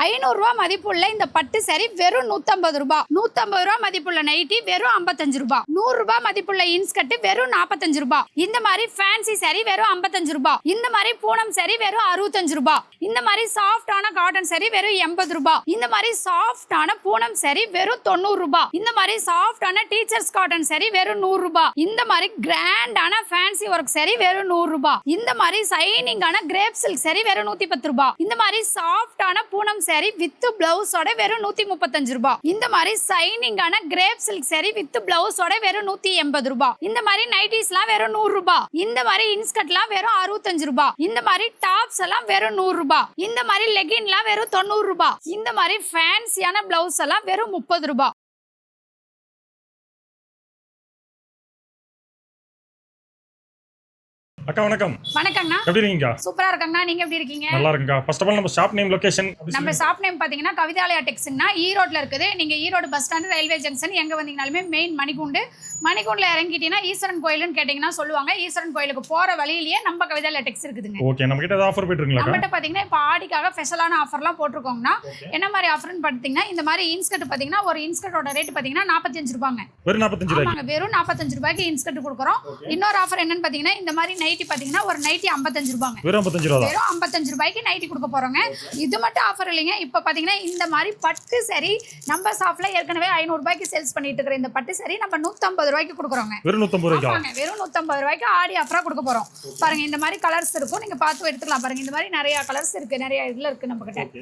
500 மதிப்புள்ள இந்த பட்டு சரி வெறும் 150 ரூபாய். 150 ரூபாய் மதிப்புள்ள நைட்டி வெறும் 55 ரூபாய். 100 ரூபாய் மதிப்புள்ள இன்ஸ்கர்ட் வெறும் 45 ரூபாய். இந்த மாதிரி ஃபேன்சி சரி வெறும் 55 ரூபாய். இந்த மாதிரி பூனம் சரி வெறும் 65 ரூபாய். இந்த மாதிரி சாஃப்டான காட்டன் சரி வெறும் 80 ரூபாய். இந்த மாதிரி சாஃப்டான பூனம் சரி வெறும் 90 ரூபாய். இந்த மாதிரி சாஃப்டான டீச்சர்ஸ் காட்டன் சரி வெறும் 100 ரூபாய். இந்த மாதிரி கிராண்டான ஃபேன்சி ஒர்க் சரி வெறும் 100 ரூபாய். இந்த மாதிரி சைனிங்கான கிரேப் சில்க் சரி வெறும் 110 ரூபாய். இந்த மாதிரி சாஃப்டான பூனம் சரி வித் பிளவுஸோட வெறும் 135 ரூபாய். இந்த மாதிரி சைனிங்கான கிரேப் சில்க் சரி வித் பிளவுஸோட வெறும் 180 ரூபாய். இந்த மாதிரி நைட்டிஸ்லாம் வெறும் 100 ரூபாய். இந்த மாதிரி இன்ஸ்கர்ட்லாம் வெறும் 65 ரூபாய். இந்த மாதிரி டாப்ஸ் எல்லாம் வெறும் 100 ரூபாய். இந்த மாதிரி லெகின்லாம் வெறும் 90 ரூபாய். இந்த மாதிரி ஃபேன்சியான பிளவுஸ் எல்லாம் வெறும் 30 ரூபாய். அக்கா வணக்கம். வணக்கம்ண்ணா. எப்படி இருக்கீங்க? சூப்பரா இருக்கங்கண்ணா. நீங்க எப்படி இருக்கீங்க? நல்லா இருக்கேங்க. ஃபர்ஸ்ட் ஆஃப் ஆல் நம்ம ஷாப் நேம் லொகேஷன். நம்ம ஷாப் நேம் பாத்தீங்கன்னா கவிதாலயா டெக்ஸ்னா ஈரோட்ல இருக்குது. நீங்க Erode bus stand railway junction எங்க வந்தீங்கனாலுமே மெயின் மணிக்கூண்டுல இறங்கிட்டீங்கன்னா ஈஸ்வரன் கோயில்னு கேட்டீங்கன்னா சொல்லுவாங்க. ஈஸ்வரன் கோயிலுக்கு போற வழியிலேயே நம்ம கவிதாலயா டெக்ஸ் இருக்குதுங்க. ஓகே, நம்ம கிட்ட ஆஃபர் போயிட்டு இருக்குங்களா? நம்மகிட்ட பாத்தீங்கன்னா இப்ப ஆடிக்காக ஸ்பெஷலான ஆஃபர்லாம் போட்டுருக்கோம்னா என்ன மாதிரி ஆஃபர்னு பாத்தீங்கன்னா இந்த மாதிரி இன்ஸ்கர்ட் பாத்தீங்கன்னா ஒரு இன்ஸ்கர்ட்டோட ரேட் பாத்தீங்கன்னா 45 ரூபாங்க. வெறும் 45 ரூபாய்க்கு. வெறும் 45 ரூபாய்க்கு இன்ஸ்கர்ட் கொடுக்குறோம். இன்னொரு ஆஃபர் என்னன்னு பாத்தீங்கன்னா இந்த மாதிரி நைட்டி பாத்தீங்கன்னா ஒரு நைட்டி 55 ரூபாங்க. வெறும் 55 ரூபாய். வெறும் 55 ரூபாய்க்கு நைட்டி கொடுக்க போறோங்க. இது மட்டும் ஆஃபர் இல்லைங்க. இப்ப பாத்தீங்கன்னா இந்த மாதிரி பட்டு சரி நம்ம ஷாப்ல ஏற்கனவே 500 ரூபாய்க்கு சேல்ஸ் பண்ணிட்டு இருக்கிற இந்த பட்டு சரி நம்ம 150 ரூபாய்க்கு கொடுக்குறோங்க. வெறும் 150 ரூபாய்க்கு. வெறும் 150 ரூபாய்க்கு ஆடி ஆஃபரா கொடுக்க போறோம். பாருங்க இந்த மாதிரி கலர்ஸ் இருக்கும். நீங்க பார்த்து எடுத்துக்கலாம். பாருங்க இந்த மாதிரி நிறைய கலர்ஸ் இருக்கு. நிறைய இதுல இருக்கு நம்ம கிட்ட.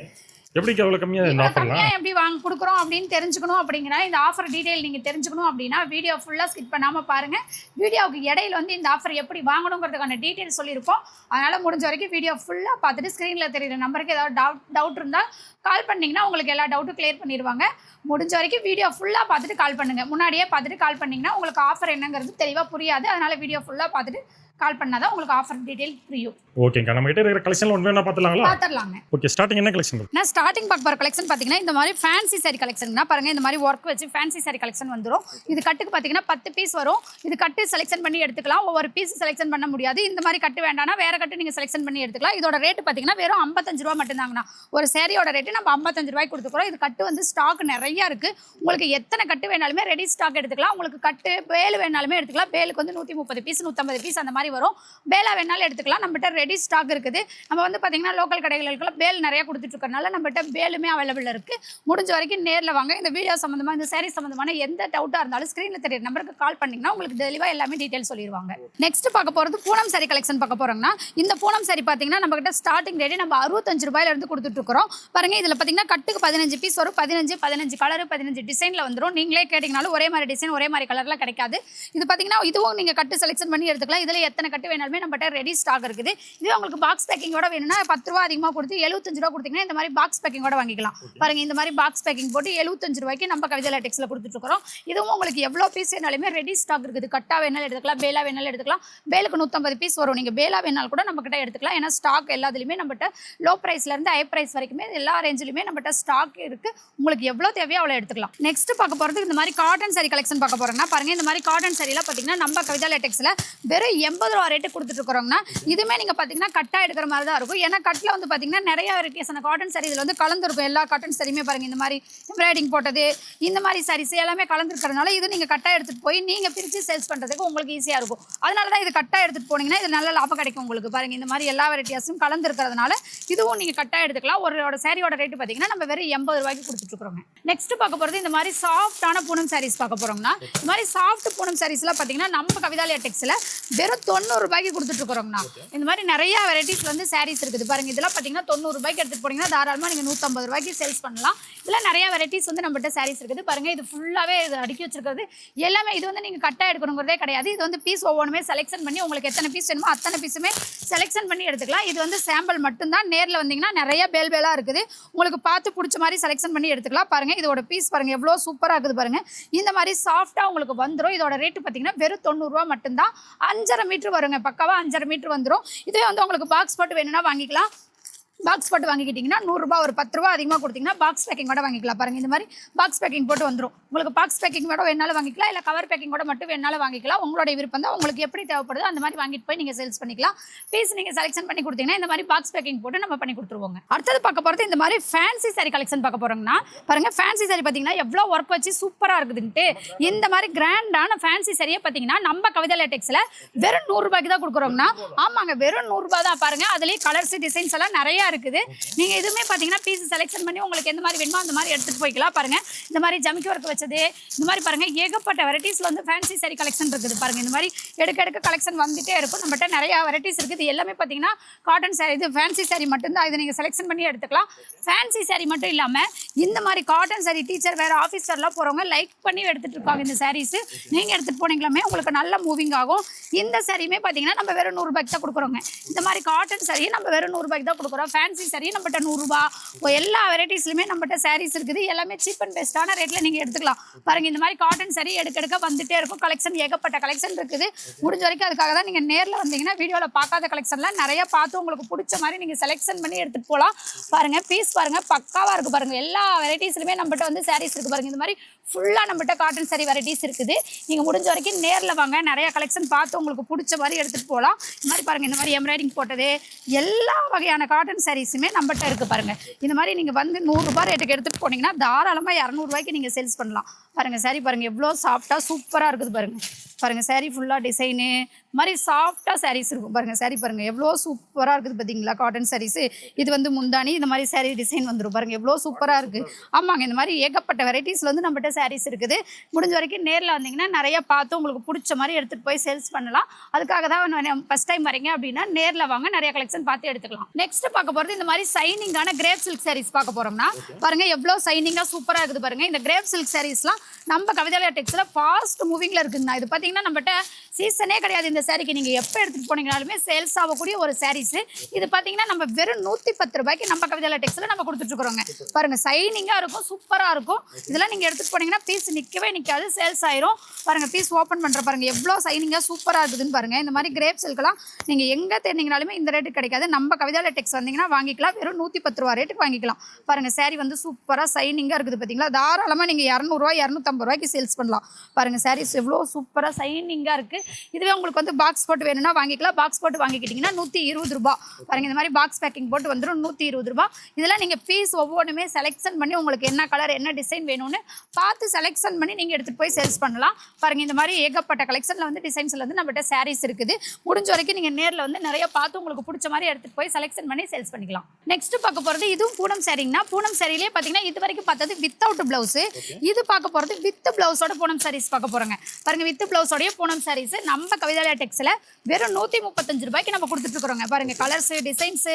எப்படி எவ்வளவு கம்மியா இந்த ஆஃபர்லாம் எப்படி வாங்க கொடுக்குறோம் அப்படின்னு தெரிஞ்சுக்கணும் அப்படிங்கனா இந்த ஆஃபர் டீடைல் நீங்க தெரிஞ்சுக்கணும் அப்படின்னா வீடியோ ஃபுல்லா ஸ்கிப் பண்ணாம பாருங்க. வீடியோவுக்கு இடையில வந்து இந்த ஆஃபர் எப்படி வாங்கணுங்கிறதுக்கான டீடைல் சொல்லியிருப்போம். அதனால முடிஞ்ச வரைக்கும் வீடியோ ஃபுல்லா பார்த்துட்டு ஸ்க்ரீன்ல தெரியுற நம்பருக்கு ஏதாவது டவுட் இருந்தா கால் பண்ணீங்கன்னா உங்களுக்கு எல்லா டவுட்டும் கிளியர் பண்ணிடுவாங்க. முடிஞ்ச வரைக்கும் வீடியோ ஃபுல்லா பார்த்துட்டு கால் பண்ணுங்க. முன்னாடியே பார்த்துட்டு கால் பண்ணீங்கன்னா உங்களுக்கு ஆஃபர் என்னங்கிறது தெளிவா புரியாது. அதனால வீடியோ ஃபுல்லா பார்த்துட்டு கால் பண்ணாதான் உங்களுக்கு ஆஃபர் டீடைல் புரியும். ஓகேங்க. நம்ம கிட்ட இருக்கிற கலெக்ஷன்ல ஒண்ணு வேணா பாத்துறலாங்க. ஓகே, ஸ்டார்டிங் என்ன கலெக்ஷன்? நான் ஸ்டார்டிங் பார்க்க போற கலெக்ஷன் பாத்தீங்கன்னா இந்த மாதிரி ஃபேன்சி saree கலெக்ஷன்னா பாருங்க. இந்த மாதிரி வர்க் வச்சு ஃபேன்சி saree கலெக்ஷன் வந்துரும். இது கட்டுக்கு பாத்தீங்கன்னா 10 பீஸ் வரும். இது கட்டு செலக்ஷன் பண்ணி எடுத்துக்கலாம். ஒவ்வொரு பீஸ் செலக்ஷன் பண்ண முடியாது. இந்த மாதிரி கட்டு வேண்டாம்னா வேற கட்டு நீங்க செலக்ஷன் பண்ணி எடுத்துக்கலாம். இதோட ரேட் பாத்தீங்கன்னா வெறும் 55 ரூபாய் மட்டும் தாங்கண்ணா. ஒரு சாரியோட ரேட் நம்ம 55 ரூபாய்க்கு கொடுத்துக்கிறோம். இது கட்டு வந்து ஸ்டாக் நிறைய இருக்கு. உங்களுக்கு எத்தனை கட்டு வேணாலுமே ரெடி ஸ்டாக் எடுத்துக்கலாம். உங்களுக்கு கட்டு பேல் வேணாலுமே எடுத்துக்கலாம். பேலுக்கு வந்து 130 பீஸ் 150 பீஸ் அந்த மாதிரி வரும். பேலா வேணாலும் எடுத்துக்கலாம். நம்மகிட்ட ரெடி ஸ்டாக் இருக்குது. நம்ம வந்து பாத்தீங்கன்னா லோக்கல் கடைகளுக்கு பேல் நிறைய கொடுத்துட்டு இருக்கறனால நம்மகிட்ட பேலுமே அவைலபிள் இருக்கு. முடிஞ்ச வரைக்கும் நேர்ல வாங்க. இந்த வீடியோ சம்பந்தமா இந்த சாரி சம்பந்தமான எந்த டவுட்டா இருந்தாலும் ஸ்கிரீன்ல தெரியற நம்பருக்கு கால் பண்ணீங்கன்னா உங்களுக்கு தெளிவா எல்லாமே டீடைல் சொல்லிடுவாங்க. நெக்ஸ்ட் பார்க்க போறது பூனம் சாரி கலெக்ஷன் பார்க்க போறோம்னா இந்த பூனம் சாரி பாத்தீங்கன்னா நம்ம கிட்ட ஸ்டார்டிங் ரேட் நம்ம 65 ரூபாயில இருந்து கொடுத்துட்டு இருக்கோம். பாருங்க இதுல பாத்தீங்கன்னா கட்டுக்கு 15 பீஸ் வரும். 15 கலர் 15 டிசைன்ல வந்துரும். நீங்களே கேட்டீங்கனாலும் ஒரே மாதிரி டிசைன் ஒரே மாதிரி கலர்ல கிடைக்காது. இது பாத்தீங்கன்னா இதுவும் நீங்க கட்டு செலக்ஷன் பண்ணி எடுத்துக்கலாம். இதுல எத்தனை கட்டு வேணாலுமே நம்மகிட்ட ரெடி ஸ்டாக் இருக்குது. இது உங்களுக்கு பாக்ஸ் பேக்கிங்கோட வேணும்னா 10 ரூபாய் அதிகமா கொடுத்து 75 ரூபாய் கொடுத்தீங்கன்னா இந்த மாதிரி பாக்ஸ் பேக்கிங்கோட வாங்கிக்கலாம். பாருங்க இந்த மாதிரி பாக்ஸ் பேக்கிங் போட்டு 75 ரூபாய்க்கு நம்ம கவிதாலயா டெக்ஸ்ல கொடுத்துட்டு இருக்கோம். இதுவும் உங்களுக்கு எவ்வளவு பீஸ் வேணாலுமே ரெடி ஸ்டாக் இருக்குது. கட்டா வேணாலும் எடுத்துக்கலாம். பேலா வேணாலும் எடுத்துக்கலாம். பேலுக்கு 150 பீஸ் வரும். நீங்க பேலா வேணாலும் கூட நம்ம கிட்ட எடுத்துக்கலாம். ஏன்னா ஸ்டாக் எல்லாத்துலயுமே நம்மகிட்ட லோ பிரைஸ்ல இருந்து ஹை பிரைஸ் வரைக்குமே எல்லா ரேஞ்சிலுமே நம்மகிட்ட ஸ்டாக் இருக்கு. உங்களுக்கு எவ்வளவு தேவையோ அவ்வளவு எடுத்துக்கலாம். நெக்ஸ்ட் பார்க்க போறது இந்த மாதிரி காட்டன் சாரி கலெக்ஷன் பார்க்க போறோம்னா பாருங்க இந்த மாதிரி காட்டன் சாரி எல்லாம் பாத்தீங்கன்னா நம்ம கவிதாலயா டெக்ஸ்ல வெறும் 80 ரூபாய் ரேட்டு கொடுத்துட்டு இருக்கோம்னா இதுமே நீங்க பாத்தீங்கன்னா கட்டா எடுக்கிற மாதிரி தான் இருக்கும். ஏன்னா கட்டில் வந்து பாத்தீங்கன்னா நிறைய வெரைட்டிஸான காட்டன் சாரி இதுல வந்து கலந்துருக்கும். எல்லா காட்டன் சாரியுமே பாருங்க இந்த மாதிரி எம்ப்ராய்டிங் போட்டது இந்த மாதிரி சாரீஸ் எல்லாமே கலந்துருக்கிறதுனால இது நீங்க கட்டா எடுத்துட்டு போய் நீங்க பிரிச்சு சேல்ஸ் பண்றதுக்கு உங்களுக்கு ஈஸியா இருக்கும். அதனாலதான் இது கட்டா எடுத்துட்டு போனீங்கன்னா இது நல்ல லாபம் கிடைக்கும் உங்களுக்கு. பாருங்க இந்த மாதிரி எல்லா வெரைட்டிஸும் கலந்துருக்கிறதுனால இதுவும் நீங்க கட்டா எடுத்துக்கலாம். ஒரு சாரியோட ரேட் பாத்தீங்கன்னா நம்ம வெறும் 80 ரூபாய்க்கு கொடுத்துட்டு இருக்கோம். நெக்ஸ்ட் பார்க்க போறது இந்த மாதிரி சாஃப்டான பூனம் சாரீஸ் பார்க்க போறோம்னா இந்த மாதிரி சாஃப்ட் பூனம் சாரீஸ் எல்லாம் பாத்தீங்கன்னா நம்ம கவிதாலயா டெக்ஸ்ல வெறும் 90 ரூபாய்க்கு கொடுத்துட்டு இருக்கோம்னா இந்த மாதிரி நிறைய வெரைட்டிஸ் வந்து சாரீஸ் இருக்குது. பாருங்க இதெல்லாம் பாத்தீங்கன்னா 90 ரூபாய்க்கு எடுத்துட்டு போனீங்கன்னா தாராளமா நீங்க 150 ரூபாய்க்கு சேல்ஸ் பண்ணலாம். இதுல நிறைய வெரைட்டிஸ் வந்து நம்மகிட்ட சாரீஸ் இருக்குது. பாருங்க இது ஃபுல்லாவே அடுக்கி வச்சிருக்கிறது எல்லாமே. இது வந்து நீங்க கட்டா எடுக்கணுங்கிறதே கிடையாது. இது வந்து பீஸ் ஒவ்வொன்றுமே செலக்ஷன் பண்ணி உங்களுக்கு எத்தனை பீஸ் வேணுமோ அத்தனை பீஸுமே செலக்ஷன் பண்ணி எடுத்துக்கலாம். இது வந்து சாம்பிள் மட்டும்தான். நேரில் வந்தீங்கன்னா நிறைய பேலா இருக்குது. உங்களுக்கு பார்த்து பிடிச்ச மாதிரி செலக்ஷன் பண்ணி எடுத்துக்கலாம். பாருங்க இதோட பீஸ் பாருங்க எவ்வளோ சூப்பராக இருக்குது. பாருங்க இந்த மாதிரி சாஃப்டா உங்களுக்கு வந்துடும். இதோட ரேட்டு பார்த்தீங்கன்னா வெறும் 90 ரூபா மட்டும்தான். 5.5 மீட்டர் வருங்க. பக்காவா 5.5 மீட்டர் வந்துடும். இதுவே வந்து உங்களுக்கு பாக்ஸ் போட்டு வேணும்னா வாங்கிக்கலாம். பாக்ஸ் போட்டு வாங்கிக்கிட்டிங்கன்னா ரூ. 100 ஒரு ரூ. 10 அதிகமாக கொடுத்தீங்கன்னா பாக்ஸ் பேக்கிங்கோட வாங்கிக்கலாம். பாருங்கள் இந்த மாதிரி பாக்ஸ் பேக்கிங் போட்டு வந்துடும். உங்களுக்கு பாக்ஸ் பேக்கிங் கூட வேணாலும் வாங்கிக்கலாம், இல்லை கவர் பேக்கிங்கோட மட்டும் வேணாலும் வாங்கிக்கலாம். உங்களுடைய விருப்பம் தான். உங்களுக்கு எப்படி தேவைப்படுதோ அந்த மாதிரி வாங்கிட்டு போய் நீங்கள் சேல்ஸ் பண்ணிக்கலாம். பீஸ் நீங்கள் செலெக்ஷன் பண்ணி கொடுத்தீங்கன்னா இந்த மாதிரி பாக்ஸ் பேக்கிங் போட்டு நம்ம பண்ணி கொடுத்துருவோங்க. அடுத்தது பார்க்க போகிறது இந்த மாதிரி ஃபேன்சி சாரி கலெக்ஷன் பார்க்க போகிறோங்கன்னா பாருங்கள், ஃபேன்சி சாரி பார்த்தீங்கன்னா எவ்வளோ ஒர்க் வச்சு சூப்பராக இருக்குதுன்ட்டு. இந்த மாதிரி கிராண்டான ஃபேன்சி சாரியை பார்த்தீங்கன்னா நம்ம கவிதா லேடெக்ஸில் வெறும் ரூ. 100 தான் கொடுக்குறோங்கண்ணா. ஆமாங்க, வெறும் ரூ. 100 தான். பாருங்கள், அதுலேயே கலர்ஸ் டிசைன்ஸ் எல்லாம் நிறையா இருக்குது. நீங்கள் எதுவுமே பார்த்தீங்கன்னா பீஸ் செலெக்ஷன் பண்ணி உங்களுக்கு எந்த மாதிரி வேணுமோ அந்த மாதிரி எடுத்துகிட்டு போய்க்கலாம். பாருங்கள், இந்த மாதிரி ஜமிக்கி ஒர்க் வச்சது, இந்த மாதிரி பாருங்கள் ஏகப்பட்ட வெரைட்டிஸில் வந்து ஃபேன்சி சாரி கலெக்ஷன் இருக்குது. பாருங்கள், இந்த மாதிரி எடுக்க கலெக்ஷன் வந்துகிட்டே இருக்கும். நம்மகிட்ட நிறையா வெரைட்டிஸ் இருக்குது. இது எல்லாமே பார்த்தீங்கன்னா காட்டன் சாரி. இது ஃபேன்சி சாரி மட்டும்தான். இதை நீங்கள் செலெக்ஷன் பண்ணி எடுத்துக்கலாம். ஃபேன்சி சாரி மட்டும் இல்லாமல் இந்த மாதிரி காட்டன் சாரி டீச்சர் வேறு ஆஃபீஸ் வேர்லாம் போகிறவங்க லைக் பண்ணி எடுத்துகிட்டு இருப்பாங்க. இந்த சாரீஸ் நீங்கள் எடுத்துகிட்டு போனீங்களாமே உங்களுக்கு நல்ல மூவிங் ஆகும். இந்த சாரியுமே பார்த்தீங்கன்னா நம்ம வெறும் ரூ. 100 தான் கொடுக்குறோங்க. இந்த மாதிரி காட்டன் சாரியை நம்ம வெறும் ரூ. 100 தான் கொடுக்குறோம். ஃபேன்சி சாரியை நம்மகிட்ட ரூ. 100. எல்லா வெரைட்டிஸ்லையுமே நம்மகிட்ட சாரீஸ் இருக்குது. எல்லாமே சீப் அண்ட் பெஸ்ட்டான ரேட்டில் நீங்கள் எடுத்துக்கலாம். பாருங்கள், இந்த மாதிரி காட்டன் சாரி எடுக்க வந்துட்டே இருக்கும். கலெக்ஷன் ஏகப்பட்ட கலெக்ஷன் இருக்குது. முடிஞ்ச வரைக்கும் அதுக்காக தான் நீங்கள் நேரில் வந்தீங்கன்னா வீடியோவில் பார்க்காத கலெக்ஷன்லாம் நிறைய பார்த்து உங்களுக்கு பிடிச்ச மாதிரி நீங்கள் செலெக்ஷன் பண்ணி எடுத்துகிட்டு போகலாம். பாருங்கள், பீஸ் பாருங்கள் பக்காவாக இருக்குது. பாருங்கள், எல்லா வெரைட்டிஸ்லையுமே நம்மகிட்ட வந்து சாரீஸ் இருக்குது. பாருங்கள், இந்த மாதிரி ஃபுல்லாக நம்மகிட்ட காட்டன் சாரி வெரைட்டிஸ் இருக்குது. நீங்கள் முடிஞ்ச வரைக்கும் நேரில் வாங்க, நிறையா கலெக்ஷன் பார்த்து உங்களுக்கு பிடிச்ச மாதிரி எடுத்துகிட்டு போகலாம். இந்த மாதிரி பாருங்கள், இந்த மாதிரி எம்ப்ராய்டிங் போட்டது எல்லா வகையான காட்டன் சாரீஸுமே நம்மகிட்ட இருக்குது. பாருங்கள், இந்த மாதிரி நீங்கள் வந்து ரூ. 100 ரேட்டுக்கு எடுத்துகிட்டு போனீங்கன்னா தாராளமாக ரூ. 200 நீங்கள் சேல்ஸ் பண்ணலாம். பாருங்கள், சாரி பாருங்கள் எவ்வளோ சாஃப்டாக சூப்பராக இருக்குது. பாருங்கள் சாரி ஃபுல்லாக டிசைனு மாதிரி சாஃப்டாக சாரீஸ் இருக்கும். பாருங்கள், சாரி பாருங்கள் எவ்வளோ சூப்பராக இருக்குது பார்த்தீங்களா. காட்டன் சாரீஸு இது வந்து முந்தானி, இந்த மாதிரி சாரீ டிசைன் வந்துடும். பாருங்கள் எவ்வளோ சூப்பராக இருக்குது. ஆமாங்க, இந்த மாதிரி ஏகப்பட்ட வெரைட்டிஸில் வந்து நம்மகிட்ட சாரீஸ் இருக்குது. முடிஞ்ச வரைக்கும் நேரில் வந்தீங்கன்னா நிறையா பார்த்து உங்களுக்கு பிடிச்ச மாதிரி எடுத்துகிட்டு போய் சேல்ஸ் பண்ணலாம். அதுக்காக தான் ஃபஸ்ட் டைம் வரீங்க அப்படின்னா நேரில் வாங்க, நிறைய கலெக்ஷன் பார்த்து எடுத்துக்கலாம். நெக்ஸ்ட் பார்க்க போகிறது இந்த மாதிரி சைனிங்கான கிரேப் சில்க் சாரீஸ் பார்க்க போகிறோம்னா பாருங்கள் எவ்வளோ சைனிங்காக சூப்பராக இருக்குது. பாருங்கள், இந்த கிரேப் சில்க் சாரீஸ்லாம் நம்ம கவிதா லேடெக்ஸில் ஃபாஸ்ட் மூவிங்கில் இருக்குதுண்ணா. இது பார்த்தீங்கன்னா நம்மகிட்ட சீசனே கிடையாது. இந்த சாரிக்கு நீங்கள் எப்போ எடுத்துகிட்டு போனீங்கனாலுமே சேல்ஸ் ஆகக்கூடிய ஒரு சாரீஸு. இது பார்த்தீங்கன்னா நம்ம வெறும் ரூ. 110 நம்ம கவிதா லேடெக்ஸில் நம்ம கொடுத்துட்ருக்குறோங்க. பாருங்கள், சைனிங்காக இருக்கும், சூப்பராக இருக்கும். இதெல்லாம் நீங்கள் எடுத்துகிட்டு போனீங்கன்னா பீஸ் நிற்கவே நிற்காது, சேல்ஸ் ஆயிரும். பாருங்கள், பீஸ் ஓப்பன் பண்ணுற பாருங்கள் எவ்வளோ சைனிங்காக சூப்பராக இருக்குதுன்னு பாருங்கள். இந்த மாதிரி கிரேப் சில்க்லாம் நீங்கள் எங்கே தேடிங்கனாலுமே இந்த ரேட்டு கிடைக்காது. நம்ம கவிதா லேடெக்ஸ் வந்தீங்கன்னா வாங்கிக்கலாம். வெறும் ரூ. 110 ரேட்டுக்கு வாங்கிக்கலாம். பாருங்கள், சாரி வந்து சூப்பராக சைனிங்காக இருக்குது பார்த்தீங்களா. தாராளமாக நீங்கள் ரூ. 200 சேல்ஸ் பண்ணலாம். பாருங்கள், சாரீஸ் எவ்வளோ சூப்பராக சைனிங்காக இருக்குது. இதுவே உங்களுக்கு வந்து பாக்ஸ் போட்டு வேணும்னா வாங்கிக்கலாம். பாக்ஸ் போட்டு வாங்கிக்கிட்டிங்கன்னா ரூ. 120. பாருங்கள், இந்த மாதிரி பாக்ஸ் பேக்கிங் போட்டு வந்துடும் ரூ. 120. இதெல்லாம் நீங்கள் பீஸ் ஒவ்வொன்றுமே செலெக்ஷன் பண்ணி உங்களுக்கு என்ன கலர் என்ன டிசைன் வேணும்னு பார்த்து செலெக்ஷன் பண்ணி நீங்கள் எடுத்துகிட்டு போய் சேல்ஸ் பண்ணலாம். பாருங்கள், இந்த மாதிரி ஏகப்பட்ட கலெக்ஷனில் வந்து டிசைன்ஸில் வந்து நம்மகிட்ட சாரீஸ் இருக்குது. முடிஞ்ச வரைக்கும் நீங்கள் நேரில் வந்து நிறைய பார்த்து உங்களுக்கு பிடிச்ச மாதிரி எடுத்துகிட்டு போய் செலெக்ஷன் பண்ணி சேல்ஸ் பண்ணிக்கலாம். நெக்ஸ்ட் பார்க்க போகிறது இதுவும் பூனம் சாரீங்கன்னா, பூனம் சாரிலே பார்த்தீங்கன்னா இது வரைக்கும் பார்த்தது வித்தவுட் ப்ளவுஸு. இது பார்க்க போகிறது வித் ப்ளவுஸோட பூனம் சாரீஸ் பார்க்க போகிறோங்க. பாருங்கள், வித் ப்ளவுஸோடைய பூனம் சாரீஸ் நம்ம கவிதா லேடெக்ஸில் வெறும் ரூ. 135 நம்ம கொடுத்துட்ருக்குறோங்க. பாருங்கள், கலர்ஸு டிசைன்ஸு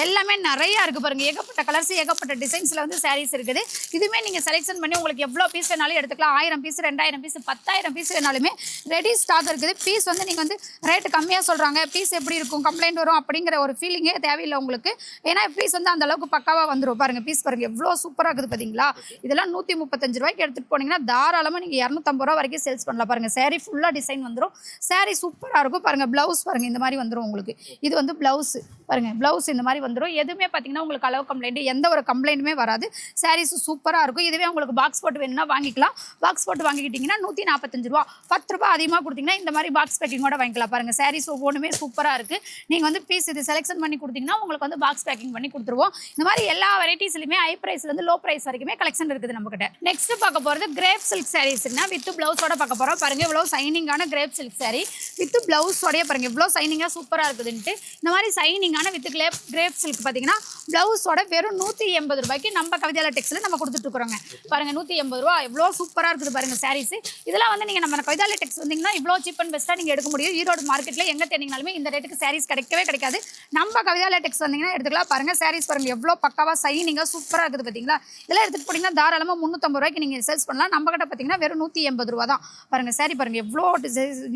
எல்லாமே நிறையா இருக்குது. பாருங்கள், ஏகப்பட்ட கலர்ஸ் ஏகப்பட்ட டிசைன்ஸில் வந்து சாரீஸ் இருக்குது. இதுவுமே நீங்கள் செலெக்ஷன் பண்ணி உங்களுக்கு எவ்வளோ பீஸ் வேணாலும் எடுத்துக்கலாம். 1000 பீஸ் 2000 பீஸ் 10000 பீஸ் வேணாலுமே ரெடி ஸ்டாக் இருக்குது. பீஸ் வந்து நீங்கள் வந்து ரேட்டு கம்மியாக சொல்கிறாங்க, பீஸ் எப்படி இருக்கும் கம்ப்ளைண்ட் வரும் அப்படிங்கிற ஒரு ஃபீலிங்கே தேவையில்லை உங்களுக்கு. ஏன்னா பீஸ் வந்து அந்தளவுக்கு பக்காவாக வந்துடும். பாருங்கள், பீஸ் பாருங்கள் எவ்வளோ சூப்பராக இருக்குது பார்த்தீங்களா. இதெல்லாம் ரூ. 135 எடுத்துகிட்டு போனீங்கன்னா தாராளமாக நீங்கள் ரூ. 250 வரைக்கும் சேல்ஸ் பண்ணலாம். பாருங்கள், சாரீ ஃபுல்லாக டிசைன் வந்துடும். சாரீ சூப்பராக இருக்கும். பாருங்கள், ப்ளவுஸ் பாருங்கள் இந்த மாதிரி வந்துடும் உங்களுக்கு. இது வந்து ப்ளவுஸு பாருங்கள், ப்ளவுஸ் இந்த மாதிரி வந்துடும். எதுவுமே பார்த்தீங்கன்னா உங்களுக்கு அளவு கம்ப்ளைண்ட் எந்த ஒரு கம்ப்ளைண்ட்டுமே வராது. சாரீஸ் சூப்பராக இருக்கும். இதுவே உங்களுக்கு பாக்ஸ் போட்டு வேணும்னா வாங்கிக்கலாம். பாக்ஸ் போட்டு வாங்கிக்கிட்டிங்கன்னா ரூ. 145. ரூ. 10 அதிகமாக கொடுத்தீங்கன்னா இந்த மாதிரி பாக்ஸ் பேக்கிங்கோட வாங்கிக்கலாம். பாருங்கள், சாரீஸ் ஒவ்வொன்றுமே சூப்பராக இருக்குது. நீங்கள் வந்து பீஸ் இது செலெக்ஷன் பண்ணி கொடுத்தீங்கன்னா உங்களுக்கு வந்து பாக்ஸ் பேக்கிங் பண்ணி கொடுத்துருவோம். இந்த மாதிரி எல்லா வெரைட்டிஸ்லையுமே ஹை ப்ரைஸ்லேருந்து லோ ப்ரைஸ் வரைக்குமே கலெக்ஷன் இருக்குது நம்மகிட்ட. நெக்ஸ்ட் பார்க்க போகிறது கிரேப் சில்க் சாரீஸ்னா வித் ப்ளவுஸோட பார்க்க போகிறோம். பாருங்கள், இவ்வளோ சைனிங்கான கிரேப் சில்க் சாரீ வித் ப்ளவுஸோடைய பாருங்கள் எவ்வளோ சைனிங்காக சூப்பராக இருக்குதுன்ட்டு. இந்த மாதிரி சைனிங்கான வித் கிரேப் சில்க் பார்த்தீங்கன்னா ப்ளவுஸோட வெறும் ரூ. 180 நம்ம கவிதா லேடெக்ஸில் நம்ம கொடுத்துட்ருக்குறோங்க. பாருங்கள், ரூ. 180 எவ்வளோ சூப்பராக இருக்குது பாருங்கள் சாரீஸ். இதெல்லாம் வந்து நீங்கள் நம்ம கவிதா லேடெக்ஸ் வந்தீங்கன்னா இவ்வளோ சீப் அண்ட் பெஸ்ட்டாக நீங்கள் எடுக்க முடியும். ஈரோடு மார்க்கெட்டில் எங்கே தேடிங்கனாலுமே இந்த ரேட்டுக்கு சாரீஸ் கிடைக்கவே கிடைக்காது. நம்ம கவிதா லேடெக்ஸ் வந்தீங்கன்னா எடுத்துக்கலாம். பாருங்கள், சாரீஸ் பாருங்கள் எவ்வளோ பக்காவாக சைனிங்காக சூப்பராக இருக்குது பார்த்தீங்களா. இதெல்லாம் எடுத்துகிட்டு போனீங்கன்னா தாராளமாக ரூ. 350 நீங்கள் சேல்ஸ் பண்ணலாம். நம்ம கிட்ட பார்த்தீங்கன்னா வெறும் ரூ. 180 தான். பாருங்கள், சாரீ பாருங்கள் எவ்வளோ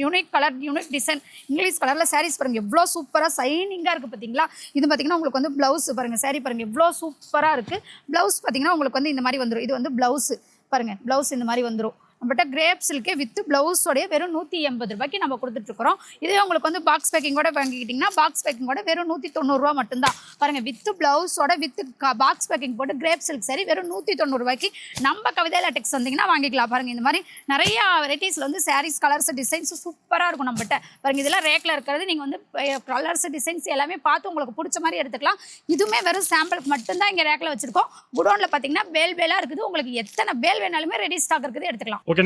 unique colour unique design English கலரில் சாரீஸ் பாருங்கள் எவ்வளோ சூப்பராக சைனிங்காக இருக்குது பார்த்தீங்களா. இது பார்த்தீங்கன்னா உங்களுக்கு வந்து ப்ளவுஸ் பாருங்கள், சாரீ பாருங்கள் எவ்வளோ சூப்பராக இருக்குது. ப்ளவுஸ் பார்த்தீங்கன்னா உங்களுக்கு வந்து இந்த மாதிரி வந்துடும். இது வந்து ப்ளவுஸு பாருங்கள், ப்ளவுஸ் இந்த மாதிரி வந்துடும். நம்மகிட்ட கிரேப் சில்கே வித் பிளவுஸோடைய வெறும் 180 ரூபாய்க்கு நம்ம கொடுத்துட்ருக்குறோம். இதே உங்களுக்கு வந்து பாக்ஸ் பேக்கிங்கோட வாங்கிக்கிட்டிங்கன்னா பாக்ஸ் பேக்கிங்கோட வெறும் 190 ரூபா மட்டும்தான். பாருங்கள், வித் பிளவுஸோட வித் பாக்ஸ் பேக்கிங் போட்டு கிரேப் சில்க் சரி வெறும் 190 ரூபாய்க்கு நம்ம கவிதா லேட்டெக்ஸ் வந்தீங்கன்னா வாங்கிக்கலாம். பாருங்கள், இந்த மாதிரி நிறையா வெரைட்டிஸில் வந்து சாரீஸ் கலர்ஸ் டிசைன்ஸ் சூப்பராக இருக்கும் நம்மகிட்ட. பாருங்கள், இதெல்லாம் ரேக்கில் இருக்கிறது. நீங்கள் வந்து கலர்ஸ் டிசைன்ஸ் எல்லாமே பார்த்து உங்களுக்கு பிடிச்ச மாதிரி எடுத்துக்கலாம். இதுவுமே வெறும் சாம்பிளுக்கு மட்டும்தான் இங்கே ரேக்கில் வச்சிருக்கோம். குடோனில் பார்த்தீங்கன்னா பேலாக இருக்குது. உங்களுக்கு எத்தனை பேல் வேணாலுமே ரெடி ஸ்டாக் இருக்குது, எடுத்துக்கலாம். ஓகே,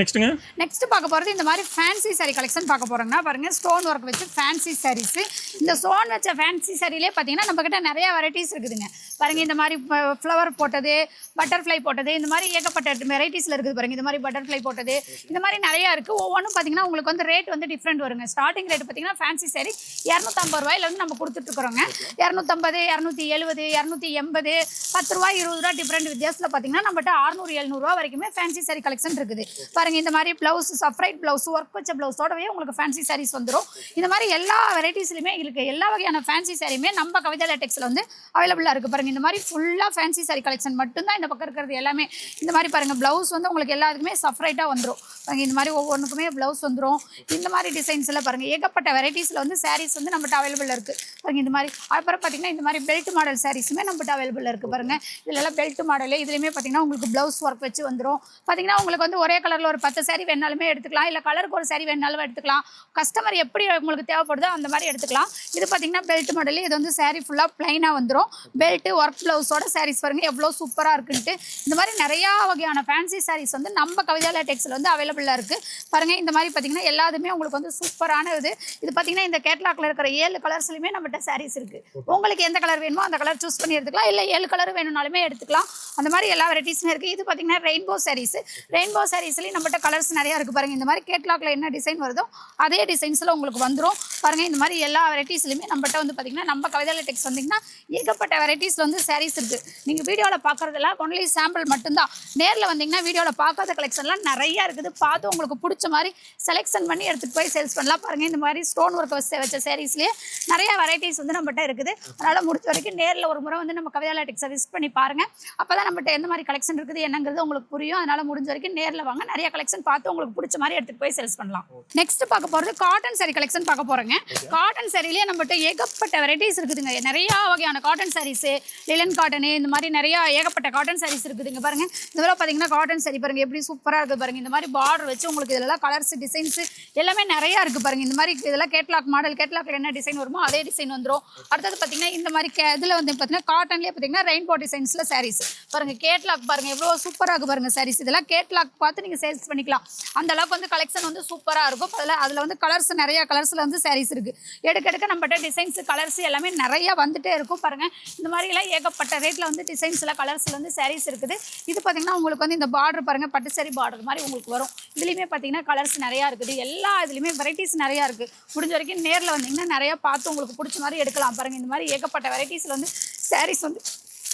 நெக்ஸ்ட் பார்க்க போகிறது இந்த மாதிரி ஃபேன்சி சாரி கலெக்ஷன் பார்க்க போகிறோங்கன்னா பாருங்கள், ஸ்டோன் ஒர்க் வச்சு ஃபேன்சி சாரீஸ். இந்த ஸ்டோன் வச்ச ஃபேன்சி சாரிலே பார்த்தீங்கன்னா நம்மக்கிட்ட நிறையா வெரைட்டிஸ் இருக்குதுங்க. பாருங்கள், இந்த மாதிரி ஃப்ளவர் போட்டது, பட்டர்ஃப்ளை போட்டது, இந்த மாதிரி ஏகப்பட்ட வெரைட்டிஸில் இருக்குது. பாருங்கள், இந்த மாதிரி பட்டர்ஃப்ளை போட்டது, இந்த மாதிரி நிறையா இருக்குது. ஒவ்வொன்றும் பார்த்தீங்கன்னா உங்களுக்கு வந்து ரேட் வந்து டிஃப்ரெண்ட் வருங்க. ஸ்டார்டிங் ரேட் பார்த்தீங்கன்னா ஃபேன்சி சாரி 250 ரூபாயிலேருந்து நம்ம கொடுத்துட்ருக்குறோங்க. 250, 270, 280, 10 ரூபா 20 ரூபா டிஃப்ரெண்ட் வித்தியாசத்தில் பார்த்தீங்கன்னா நம்மகிட்ட 600, 700 ரூபா வரைக்குமே ஃபேன்சி சாரி கலெக்ஷன் இருக்குது. பாருங்கள், இந்த மாதிரி ப்ளவுஸ், சஃப்ரைட் ப்ளவுஸ், ஒர்க் வச்ச ப்ளவுஸோடவே உங்களுக்கு ஃபேன்சி சாரீஸ் வந்துடும். இந்த மாதிரி எல்லா வெரைட்டிஸ்லையுமே எங்களுக்கு எல்லா வகையான ஃபேன்சி சாரியுமே நம்ம கவிதா லேட்டெக்ஸில் வந்து அவைலபிளாக இருக்குது. பாருங்கள், இந்த மாதிரி ஃபுல்லாக ஃபேன்சி சாரி கலெக்ஷன் மட்டும்தான் இந்த பக்கம் இருக்கிறது எல்லாமே. இந்த மாதிரி பாருங்கள், ப்ளவுஸ் வந்து உங்களுக்கு எல்லாத்துக்குமே சஃப்ரைட்டாக வந்துடும். பாருங்கள், இந்த மாதிரி ஒவ்வொன்றுக்குமே ப்ளவுஸ் வந்துடும். இந்த மாதிரி டிசைன்ஸில் பாருங்கள் ஏகப்பட்ட வெரைட்டிஸில் வந்து சாரீஸ் வந்து நம்மகிட்ட அவைலபிளாக இருக்குது. பாருங்கள், இந்த மாதிரி அப்புறம் பார்த்தீங்கன்னா இந்த மாதிரி பெல்ட் மாடல் சாரீஸுமே நம்மகிட்ட அவைலபிளாக இருக்குது. பாருங்கள், இதெல்லாம் பெல்ட் மாடலு. இதுலேயுமே பார்த்தீங்கன்னா உங்களுக்கு ப்ளவுஸ் ஒர்க் வச்சு வந்துடும். பார்த்தீங்கன்னா உங்களுக்கு வந்து ஒரே கலரில் ஒரு 10 சாரி வேணாலுமே எடுத்துக்கலாம், இல்லை கலருக்கு ஒரு சாரி வேணாலும் எடுத்துக்கலாம். கஸ்டமர் எப்படி உங்களுக்கு தேவைப்படுதோ அந்த மாதிரி எடுத்துக்கலாம். இது பார்த்தீங்கன்னா பெல்ட் மாடலு. இது வந்து சாரி ஃபுல்லாக ப்ளைனாக வந்துடும். பெல்ட்டு ஒர்க் ப்ளவுஸோட சாரீஸ் பாருங்கள் எவ்வளோ சூப்பராக இருக்குன்ட்டு. இந்த மாதிரி நிறையா வகையான ஃபேன்சி சாரீஸ் வந்து நம்ம கவிதா லேட்டெக்ஸில் வந்து அவைலபிளாக இருக்குது. பாருங்கள், இந்த மாதிரி பார்த்தீங்கன்னா எல்லாத்துமே உங்களுக்கு வந்து சூப்பரான இது பார்த்தீங்கன்னா இந்த கேட்லாக்ல இருக்கிற 7 கலர்ஸ்லையுமே நம்மகிட்ட சாரீஸ் இருக்குது. உங்களுக்கு எந்த கலர் வேணுமோ அந்த கலர் சூஸ் பண்ணி எடுத்துக்கலாம், இல்லை 7 கலர் வேணும்னாலுமே எடுத்துக்கலாம். அந்த மாதிரி எல்லா வெரைட்டிஸுமே இருக்குது. இது பார்த்தீங்கன்னா ரெயின்போ சாரீஸ். ரெயின்போ சாரீஸ்லேயும் நம்மகிட்ட கலர்ஸ் நிறையா இருக்குது. பாருங்கள், இந்த மாதிரி கேட்லாக்ல என்ன டிசைன் வருதோ அதே டிசைன்ஸில் உங்களுக்கு வந்துடும். பாருங்கள், இந்த மாதிரி எல்லா வெரைட்டிஸ்லையுமே நம்மகிட்ட வந்து பார்த்தீங்கன்னா நம்ம கவிதா லேட்டெக்ஸ் வந்தீங்கன்னா ஏகப்பட்ட வெரைட்டிஸில் வந்து சாரீஸ் இருக்குது. நீங்கள் வீடியோவில் பார்க்குறதெல்லாம் ஒன்லி சாம்பிள் மட்டும்தான். நேரில் வந்தீங்கன்னா வீடியோவில் பார்க்காத கலெக்ஷன்லாம் நிறையா இருக்குது. பார்த்து உங்களுக்கு பிடிச்ச மாதிரி செலெக்ஷன் பண்ணி எடுத்துகிட்டு போய் சேல்ஸ் பண்ணலாம். பாருங்கள், இந்த மாதிரி ஸ்டோன் ஒர்க் வச்ச சாரீஸ்லேயே நிறையா வெரைட்டிஸ் வந்து நம்மகிட்ட இருக்குது. அதனால் முடிஞ்ச வரைக்கும் நேரில் ஒரு முறை வந்து நம்ம கவிதா லேட்டெக்ஸை விசிட் பண்ணி பாருங்கள். அப்போ தான் நம்மகிட்ட எந்த மாதிரி கலெக்ஷன் இருக்குது என்னங்கிறது உங்களுக்கு புரியும். அதனால் முடிஞ்ச வரைக்கும் நேரில் வாங்க, நிறைய கலெக்ஷன் பார்த்து உங்களுக்கு பிடிச்ச மாதிரி எடுத்துகிட்டு போய் சேல்ஸ் பண்ணலாம். நெக்ஸ்ட் பார்க்க போகிறது காட்டன் சாரி கலெக்ஷன் பார்க்க போகிறோங்க. காட்டன் சாரிலேயே நம்மகிட்ட ஏகப்பட்ட வெரைட்டிஸ் இருக்குதுங்க. நிறையா வகையான காட்டன் சாரீஸு, லிலன் காட்டனு, இந்த மாதிரி நிறையா ஏகப்பட்ட காட்டன் சாரீஸ் இருக்குதுங்க. பாருங்கள், இதெல்லாம் பார்த்தீங்கன்னா காட்டன் சாரி பாருங்கள் எப்படி சூப்பராக இருக்குது. பாருங்கள், இந்த மாதிரி பார்டர் வச்சு உங்களுக்கு இதெல்லாம் கலர்ஸ் டிசைன்ஸு எல்லாமே நிறையா இருக்குது. பாருங்கள், இந்த மாதிரி இதெல்லாம் கேட்லாக் மாடல். கேட்லாக்ல என்ன டிசைன் வருமோ அதே டிசைன் வந்துடும். அடுத்தது பார்த்தீங்கன்னா இந்த மாதிரி இதில் வந்து பார்த்தீங்கன்னா காட்டன்லேயே பார்த்தீங்கன்னா ரெயின்போ டிசைன்ஸில் சாரீஸ். பாருங்கள், கேட்லாக் பாருங்கள் எவ்வளோ சூப்பராக இருக்குது. பாருங்கள், சாரீஸ் இதெல்லாம் கேட்லாக் பார்த்து நீங்கள் சேல்ஸ் பண்ணிக்கலாம். அந்த அளவுக்கு வந்து கலெக்ஷன் வந்து சூப்பராக இருக்கும். அதில் வந்து கலர்ஸ் நிறையா கலர்ஸில் வந்து சாரீஸ் இருக்குது. எடுக்க நம்மகிட்ட டிசைன்ஸ் கலர்ஸ் எல்லாமே நிறையா வந்துட்டே இருக்கும். பாருங்கள், இந்த மாதிரிலாம் ஏகப்பட்ட ரேட்டில் வந்து டிசைன்ஸில் கலர்ஸில் வந்து சாரீஸ் இருக்குது. இது பார்த்தீங்கன்னா உங்களுக்கு வந்து இந்த பார்டர் பாருங்கள் பட்டு சாரி பார்டர் மாதிரி உங்களுக்கு வரும். இதுலேயுமே பார்த்தீங்கன்னா கலர்ஸ் நிறையா இருக்குது. எல்லா இதுலேயுமே வெரைட்டிஸ் நிறையா இருக்குது. முடிஞ்ச வரைக்கும் நேரில் வந்தீங்கன்னா நிறையா பார்த்து உங்களுக்கு பிடிச்ச மாதிரி எடுக்கலாம். பாருங்கள், இந்த மாதிரி ஏகப்பட்ட வெரைட்டிஸில் வந்து சாரீஸ் வந்து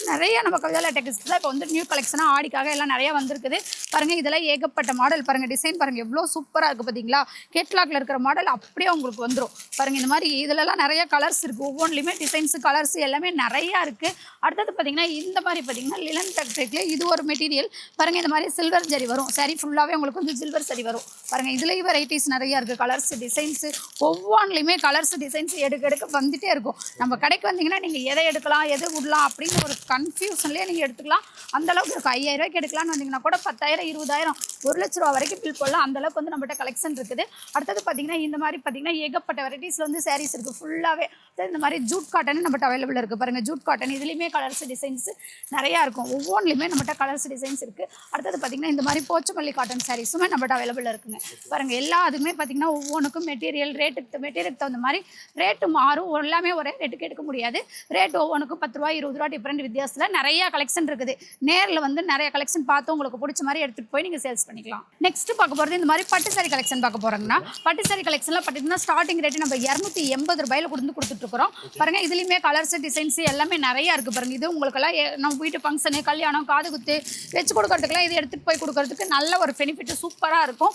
நிறைய நம்ம கவிதா லேட்டெக்ஸில் இப்போ வந்து நியூ கலெக்ஷனாக ஆடிக்காக எல்லாம் நிறையா வந்திருக்குது. பாருங்கள், இதெல்லாம் ஏகப்பட்ட மாடல். பாருங்கள், டிசைன் பாருங்கள் எவ்வளோ சூப்பராக இருக்குது பார்த்தீங்களா. கேட்லாக்ல இருக்கிற மாடல் அப்படியே உங்களுக்கு வந்துடும். பாருங்கள், இந்த மாதிரி இதிலலாம் நிறையா கலர்ஸ் இருக்குது. ஒவ்வொன்றுலையுமே டிசைன்ஸு கலர்ஸ் எல்லாமே நிறையா இருக்குது. அடுத்தது பார்த்தீங்கன்னா இந்த மாதிரி பார்த்தீங்கன்னா லிலன் ஃபேக்ட்ரியில் இது ஒரு மெட்டீரியல். பாருங்கள், இந்த மாதிரி சில்வர் ஜரி வரும். சாரி ஃபுல்லாகவே உங்களுக்கு வந்து சில்வர் சரி வரும். பாருங்கள், இதுலேயும் வெரைட்டிஸ் நிறையா இருக்குது. கலர்ஸ் டிசைன்ஸு ஒவ்வொன்றுலையுமே கலர்ஸ் டிசைன்ஸ் எடுக்க வந்துகிட்டே இருக்கும். நம்ம கடைக்கு வந்தீங்கன்னா நீங்கள் எதை எடுக்கலாம் எதை விடலாம் அப்படின்னு ஒரு கன்ஃபியூஷன்லேயே நீங்கள் எடுத்துக்கலாம். அந்தளவுக்கு இருக்கும். 5000 ரூபாய்க்கு எடுக்கலான்னு வந்தீங்கன்னா கூட 10,000, 20,000, 1,00,000 ரூபா வரைக்கும் பில் போடலாம். அந்தளவுக்கு வந்து நம்மகிட்ட கலெக்ஷன் இருக்குது. அடுத்தது பார்த்தீங்கன்னா இந்த மாதிரி பார்த்தீங்கன்னா ஏகப்பட்ட வெரைட்டிஸில் வந்து சாரீஸ் இருக்குது ஃபுல்லாகவே. இந்த மாதிரி ஜூட் காட்டன் நம்மகிட்ட அவைலபிள் இருக்குது. பாருங்கள், ஜூட் காட்டன் இதுலேயுமே கலர்ஸ் டிசைன்ஸ் நிறையா இருக்கும். ஒவ்வொன்றுலையுமே நம்மகிட்ட கலர்ஸ் டிசைன்ஸ் இருக்குது. அடுத்தது பார்த்தீங்கன்னா இந்த மாதிரி போச்சமல்லி காட்டன் சாரீஸுமே நம்மகிட்ட அவைலபிள் இருக்குங்க. பாருங்கள், எல்லா அதுவுமே பார்த்தீங்கன்னா ஒவ்வொன்றுக்கும் மெட்டீரியலுக்கு தகுந்த மாதிரி ரேட்டு மாறும். எல்லாமே ஒரே ரேட்டுக்கு எடுக்க முடியாது. ரேட் ஒவ்வொன்றுக்கும் 10 ரூபா 20 ரூபா டிஃப்ரெண்ட் வித்தியாசத்தில் நிறையா கலெக்ஷன் இருக்குது. நேரில் வந்து நிறைய கலெக்ஷன் பார்த்து உங்களுக்கு பிடிச்ச மாதிரி எடுத்துகிட்டு போய் நீங்கள் சேல்ஸ் பண்ணிக்கலாம். நெக்ஸ்ட் பார்க்க போகிறது இந்த மாதிரி பட்டு சாரி கலெக்ஷன் பார்க்க போகிறாங்கன்னா பட்டு சாரி கலெக்ஷனில் பார்த்தீங்கன்னா ஸ்டார்டிங் ரேட்டு நம்ம 280 ரூபாயில் கொடுத்துட்ருக்குறோம். பாருங்கள், இதுலேயுமே கலர்ஸ் டிசைன்ஸ் எல்லாமே நிறையா இருக்குது. பாருங்கள், இது உங்களுக்கெல்லாம் நம்ம வீட்டு ஃபங்க்ஷனு, கல்யாணம், காது குத்து வச்சு கொடுக்கறதுக்குலாம் இது எடுத்துகிட்டு போய் கொடுக்கறதுக்கு நல்ல ஒரு பெனிஃபிட் சூப்பராக இருக்கும்.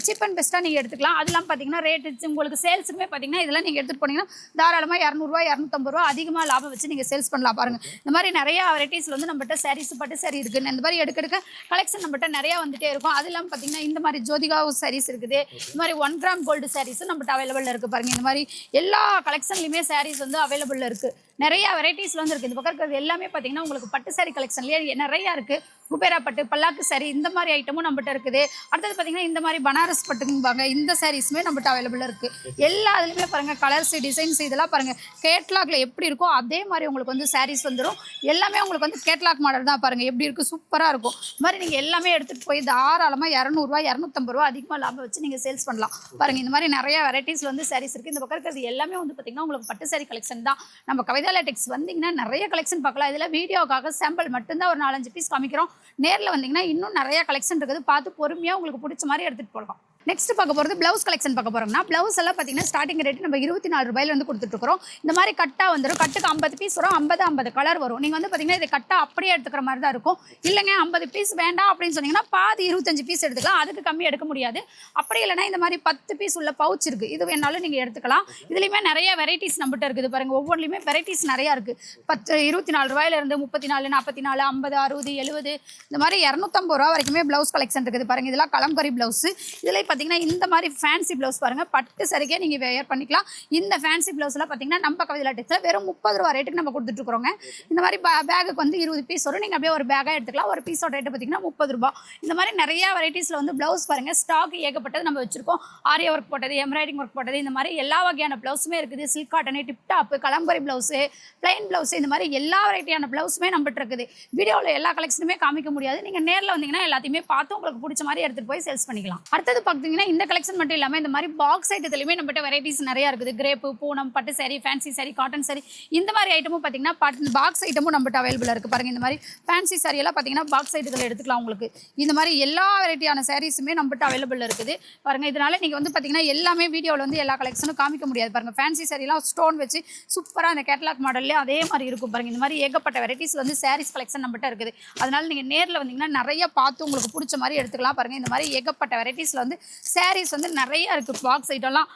சீப் அண்ட் பெஸ்ட்டாக நீங்கள் எடுத்துக்கலாம். அதெல்லாம் பார்த்தீங்கன்னா ரேட்டு உங்களுக்கு சேல்ஸுக்குமே பார்த்தீங்கன்னா இதெல்லாம் நீங்கள் எடுத்துகிட்டு போனீங்கன்னா தாராளமாக 200 ரூபா 250 ரூபா அதிகமாக லாபம் வச்சு நீங்கள் சேல்ஸ் பண்ணலாம். பாருங்கள், இந்த மாதிரி நிறைய நிறைய வெரைட்டிஸ்ல வந்து நம்மகிட்ட சாரீஸ் பட்டு சாரி இருக்கு. இந்த மாதிரி எடுக்க கலெக்ஷன் நம்மகிட்ட நிறைய வந்துட்டே இருக்கும். அது இல்லாமல் பார்த்தீங்கன்னா இந்த மாதிரி ஜோதிகா சாரீஸ் இருக்குது. இந்த மாதிரி 1 கிராம் கோல்டு சாரீஸும் நம்மகிட்ட அவைலபிள் இருக்கு பாருங்க. இந்த மாதிரி எல்லா கலெக்ஷன்லையுமே சாரீஸ் வந்து அவைலபிள் இருக்கு. நிறைய வெரைட்டிஸ்ல வந்து இருக்கு. இந்த பக்கம் இருக்கிறது எல்லாமே பார்த்தீங்கன்னா உங்களுக்கு பட்டு சாரி கலெக்ஷன்லேயே நிறைய இருக்கு. குபேரா பட்டு, பல்லாக்கு சாரி, இந்த மாதிரி ஐட்டமும் நம்மகிட்ட இருக்குது. அடுத்தது பார்த்தீங்கன்னா இந்த மாதிரி பனாரஸ் பட்டுங்குவாங்க, இந்த சாரீஸுமே நம்மகிட்ட அவைலபிள் இருக்கு. எல்லா இதுலையுமே பாருங்க கலர்ஸ், டிசைன்ஸ் இதெல்லாம் பாருங்க. கேட்லாக்ல எப்படி இருக்கோ அதே மாதிரி உங்களுக்கு வந்து சாரீஸ் வந்துடும். எல்லாமே உங்களுக்கு வந்து கேட்லாக் மாடல் தான் பாருங்க. எப்படி இருக்கு, சூப்பராக இருக்கும். இந்த மாதிரி நீங்கள் எல்லாமே எடுத்துகிட்டு போய் தாராளமாக 200 250 ரூபா அதிகமாக லாபம் வச்சு நீங்கள் சேல்ஸ் பண்ணலாம் பாருங்க. இந்த மாதிரி நிறைய வெரைட்டிஸ்ல வந்து சாரீஸ் இருக்கு. இந்த பக்கம் இருக்கிறது எல்லாமே வந்து பார்த்தீங்கன்னா உங்களுக்கு பட்டு சாரி கலெக்ஷன் தான். நம்ம கவிதா லேடெக்ஸ் வந்தீங்கன்னா நிறைய கலெக்ஷன் பார்க்கலாம். இதில் வீடியோக்காக சாம்பிள் மட்டும்தான் ஒரு 4-5 பீஸ் காமிக்கிறோம். நேரில் வந்தீங்கன்னா இன்னும் நிறைய கலெக்ஷன் இருக்குது. பார்த்து பொறுமையாக உங்களுக்கு பிடிச்ச மாதிரி எடுத்துகிட்டு போகலாம். நெக்ஸ்ட் பார்க்க போகிறது ப்ளவுஸ் கலெக்ஷன் பார்க்க போகிறோம்னா, ப்ளவுஸ் எல்லாம் பார்த்தீங்கன்னா ஸ்டார்டிங் ரேட் நம்ம 24 ரூபாயிலேருந்து கொடுத்துட்ருக்கோம். இந்த மாதிரி கட்டாக வந்துடும். கட்டுக்கு 50 பீஸ் வரும். 50 கலர் வரும். நீங்கள் வந்து பார்த்தீங்கன்னா இதை கட்டாக அப்படியே எடுத்துக்கிற மாதிரி தான் இருக்கும். இல்லைங்க 50 பீஸ் வேண்டாம் அப்படின்னு சொன்னீங்கன்னா பாதி 25 பீஸ் எடுத்துக்கலாம். அதுக்கு கம்மி எடுக்க முடியாது. அப்படி இல்லைனா இந்த மாதிரி 10 பீஸ் உள்ள பவுச் இருக்குது. இது வேணாலும் நீங்கள் எடுத்துக்கலாம். இதுலேயுமே நிறைய வெரைட்டிஸ் நம்மகிட்ட இருக்குது பாருங்கள். ஒவ்வொன்றிலையுமே வெரைட்டிஸ் நிறையா இருக்குது. 24 ரூபாயிலேருந்து 34, 44, 50, 60, 70 இந்த மாதிரி 250 ரூபா வரைக்குமே ப்ளவுஸ் கலெக்ஷன் இருக்குது பாருங்கள். இதெல்லாம் கலம்பரி ப்ளவுஸு. இதில் பார்த்தீங்கன்னா இந்த மாதிரி ஃபேன்சி ப்ளவுஸ் பாருங்கள். பட்டு சரிக்கே நீங்கள் வேர் பண்ணிக்கலாம். இந்த ஃபேன்சி ப்ளவுஸ்லாம் பார்த்தீங்கன்னா நம்ம கவிதா லேடெக்ஸில் வெறும் 30 ரூபா ரேட்டுக்கு நம்ம கொடுத்துட்ருக்குறோங்க. இந்த மாதிரி பேகுக்கு வந்து 20 பீஸ் வரும். நீங்கள் அப்படியே ஒரு பேக்காக எடுத்துக்கலாம். ஒரு பீஸோட ரேட்டு பார்த்தீங்கன்னா 30 ரூபா. இந்த மாதிரி நிறையா வெரைட்டிஸில் வந்து ப்ளவுஸ் பாருங்கள். ஸ்டாக் ஏகப்பட்டது நம்ம வச்சுருக்கோம். ஆரியா ஒர்க் போட்டது, எம்ப்ராய்டிங் ஒர்க் போட்டது, இந்த மாதிரி எல்லா வகையான ப்ளவுஸுமே இருக்குது. Silk cotton, டிப்டாப்பு, kalamkari blouse, plain blouse, இந்த மாதிரி எல்லா வெரைட்டியான ப்ளவுஸுமே நம்மகிட்ட இருக்குது. வீடியோவில் எல்லா கலெக்ஷனுமே காமிக்க முடியாது. நீங்கள் நேரில் வந்தீங்கன்னா எல்லாத்தையுமே பார்த்து உங்களுக்கு பிடிச்ச மாதிரி எடுத்துகிட்டு போய் சேல்ஸ் பண்ணிக்கலாம். அடுத்தது பார்த்தீங்கன்னா இந்த கலெக்ஷன் மட்டும் இல்லாமல் இந்த மாதிரி பாக்ஸ் ஐட்டத்துலையுமே நம்மகிட்ட வெரைட்டிஸ் நிறையா இருக்குது. கிரேப்பு, பூனம், பட்டு sorry, fancy sorry, cotton sorry, இந்த மாதிரி ஐட்டமும் பார்த்தீங்கன்னா பாக்ஸ் ஐட்டமும் நம்மகிட்ட அவைலபிளாக இருக்குது பாருங்கள். இந்த மாதிரி ஃபேன்சி சாரி எல்லாம் பார்த்தீங்கன்னா பாக்ஸ் ஐட்டத்தில் எடுத்துக்கலாம். உங்களுக்கு இந்த மாதிரி எல்லா வெரைட்டியான சாரீஸுமே நம்மகிட்ட அவைலபிள் இருக்குது பாருங்கள். இதனால் நீங்கள் வந்து பார்த்தீங்கன்னா எல்லாமே வீடியோவில் வந்து எல்லா கலெக்ஷனும் காமிக்க முடியாது பாருங்கள். ஃபேன்சி சாரிலாம் ஸ்டோன் வச்சு சூப்பராக அந்த கேட்லாக் மாடல்லே அதே மாதிரி இருக்கும் பாருங்கள். இந்த மாதிரி ஏகப்பட்ட வெரைட்டிஸ் வந்து சாரீஸ் கலெக்ஷன் நம்மகிட்ட இருக்குது. அதனால் நீங்கள் நேரில் வந்தீங்கன்னா நிறைய பார்த்து உங்களுக்கு பிடிச்ச மாதிரி எடுத்துக்கலாம் பாருங்கள். இந்த மாதிரி ஏகப்பட்ட வெரைட்டிஸில் வந்து சாரீஸ் வந்து நிறைய இருக்குது. பாக்ஸ் ஐட்டம்லாம்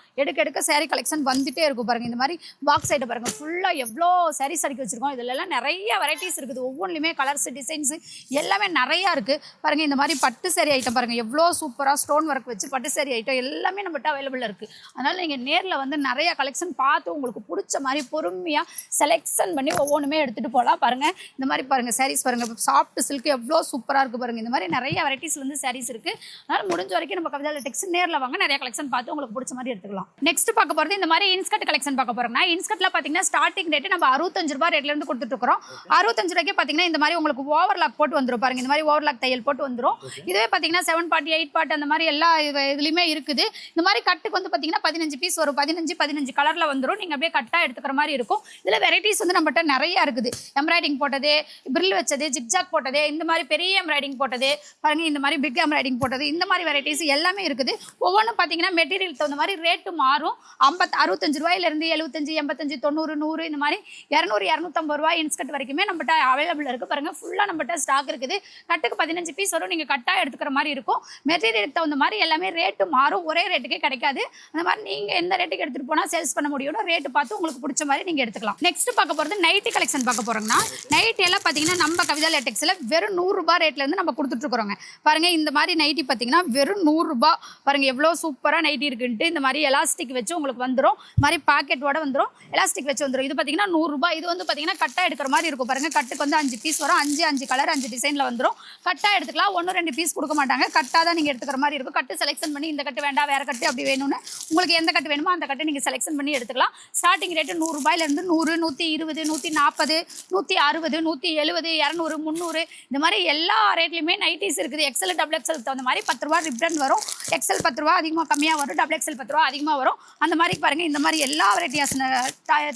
எடுக்க சாரீ கலெக்ஷன் வந்துட்டே இருக்கும் பாருங்கள். இந்த மாதிரி பாக்ஸ் ஐட்டம் பாருங்கள். ஃபுல்லாக எவ்வளோ சாரீஸ் அடுக்கி வச்சுருக்கோம். இதிலெல்லாம் நிறைய வெரைட்டிஸ் இருக்குது. ஒவ்வொன்றுலையுமே கலர்ஸ், டிசைன்ஸு எல்லாமே நிறையா இருக்குது பாருங்கள். இந்த மாதிரி பட்டு சாரி ஐட்டம் பாருங்கள். எவ்வளோ சூப்பராக ஸ்டோன் ஒர்க் வச்சு பட்டு சாரி ஐட்டம் எல்லாமே நம்மகிட்ட அவைலபிள் இருக்குது. அதனால் நீங்கள் நேரில் வந்து நிறைய கலெக்ஷன் பார்த்து உங்களுக்கு பிடிச்ச மாதிரி பொறுமையாக செலெக்ஷன் பண்ணி ஒவ்வொன்றுமே எடுத்துகிட்டு போகலாம் பாருங்கள். இந்த மாதிரி பாருங்கள் சாரீஸ் பாருங்கள். சாஃப்ட் சில்க் எவ்வளோ சூப்பராக இருக்குது பாருங்கள். இந்த மாதிரி நிறைய வெரைட்டிஸ் வந்து சாரீஸ் இருக்குது. அதனால் முடிஞ்ச வரைக்கும் நம்ம கவிதா லேடெக்ஸ் நேரில் வாங்க, நிறைய கலெக்ஷன் பார்த்து உங்களுக்கு பிடிச்ச மாதிரி எடுத்துக்கலாம். நெக்ஸ்ட் பார்க்க போகிறது இந்த மாதிரி இன்ஸ்கர்ட் கலெக்ஷன் பார்க்க போகிறோம்னா, இன்ஸ்கர்ட்ல பார்த்தீங்கன்னா ஸ்டார்டிங் ரேட்டு நம்ம 65 ரூபா ரேட்லேருந்து கொடுத்துட்ருக்கோம். 65 ரூபாய்க்கு பார்த்தீங்கன்னா இந்த மாதிரி உங்களுக்கு ஓவர்லாக் போட்டு வந்துடும் பாருங்கள். இந்த மாதிரி ஓவர்லாக் தையல் போட்டு வந்துடும். இதுவே பார்த்தீங்கன்னா 7 பார்ட் 8 பார்ட் அந்த மாதிரி எல்லா இதுலையுமே இருக்குது. இந்த மாதிரி கட்டுக்கு வந்து பார்த்தீங்கன்னா 15 பீஸ் வரும். 15 கலரில் வந்துடும். நீங்கள் அப்படியே கட்டாக எடுத்துக்கிற மாதிரி இருக்கும். இதில் வெரைட்டிஸ் வந்து நம்மகிட்ட நிறையா இருக்குது. எம்ப்ராய்டிங் போட்டது, பிரில் வச்சது, ஜிக்ஜாக் போட்டது, இந்த மாதிரி பெரிய எம்ப்ராய்டிங் போட்டது பாருங்கள். இந்த மாதிரி பிக் எம்ப்ராய்டிங் போட்டது, இந்த மாதிரி வெரைட்டிஸ் எல்லாமே இருக்குது. ஒவ்வொன்றும் பார்த்தீங்கன்னா மெட்டீரியல் தகுந்த மாதிரி ரேட்டு மாறும். 65 ரூபாயிலிருந்து 75, 85, 90, 100 இந்த மாதிரி 200, 250 ரூபாய் இன்ஸ்கர்ட் வரைக்குமே நம்மகிட்ட அவைலபிள் இருக்குது பாருங்கள். ஃபுல்லாக நம்மகிட்ட ஸ்டாக் இருக்குது. கட்டுக்கு 15 பீஸ் வரும். நீங்கள் கட்டாக எடுத்துக்கிற மாதிரி இருக்கும். மெட்டீரியல் தகுந்த மாதிரி எல்லாமே ரேட்டு மாறும். ஒரே ரேட்டுக்கே கிடைக்காது. அந்த மாதிரி நீங்கள் எந்த ரேட்டுக்கு எடுத்துகிட்டு போனால் சேல்ஸ் பண்ண முடியும்னோ ரேட்டு பார்த்து உங்களுக்கு பிடிச்ச மாதிரி நீங்கள் எடுத்துக்கலாம். நெக்ஸ்ட் பார்க்க போகிறது நைட்டி கலெக்ஷன் பார்க்க போகிறோம்னா, நைட்டி எல்லாம் பார்த்தீங்கன்னா நம்ம கவிதா லேடெக்ஸில் வெறும் 100 ரூபாய் ரேட்லேருந்து நம்ம கொடுத்துட்ருக்குறோங்க பாருங்கள். இந்த மாதிரி நைட்டி பார்த்தீங்கன்னா வெறும் 100 ரூபாய் பாருங்கள். எவ்வளோ சூப்பராக நைட்டி இருக்குன்ட்டு இந்த மாதிரி எலாஸ்டிக் வச்சு உங்களுக்கு வந்துடும். இந்த மாதிரி பாக்கெட்டோட வந்துடும். எலாஸ்டிக் வச்சு வந்துடும். இது பார்த்தீங்கன்னா 100 ரூபாய். இது வந்து பார்த்தீங்கன்னா கட்டாக எடுக்கிற மாதிரி இருக்கும் பாருங்கள். கட்டுக்கு வந்து 5 பீஸ் வரும். 5 கலர் 5 டிசைனில் வந்துடும். கட்டாக எடுத்துக்கலாம். 1-2 பீஸ் கொடுக்க மாட்டாங்க. கட்டாக தான் நீங்கள் எடுத்துக்கிற மாதிரி இருக்கும். கட்டு செலெக்ஷன் பண்ணி இந்த கட்டு வேண்டாம் வேறு கட்டு அப்படி வேணும்னு உங்களுக்கு எந்த கட்டு வேணுமோ அந்த கட்டு நீங்கள் செலெக்ஷன் பண்ணி எடுத்துக்கலாம். ஸ்டார்டிங் ரேட்டு 100 ரூபாயிலேருந்து 100, 120, 140, 160, 170, 200, 300 இந்த மாதிரி எல்லா ரேட்லையுமே நைட்டிஸ் இருக்குது. எக்ஸல், டபுள் எக்ஸல் தகுந்த மாதிரி 10 ரூபா ரிப்டன் வரும். எக்ஸல் 10 ரூபா அதிகமாக கம்மியாக வரும். டபுள் எக்ஸல் 10 ரூபா அதிகமாக வரும். அந்த மாதிரி பாருங்கள். இந்த மாதிரி எல்லா வெரைட்டியாஸ்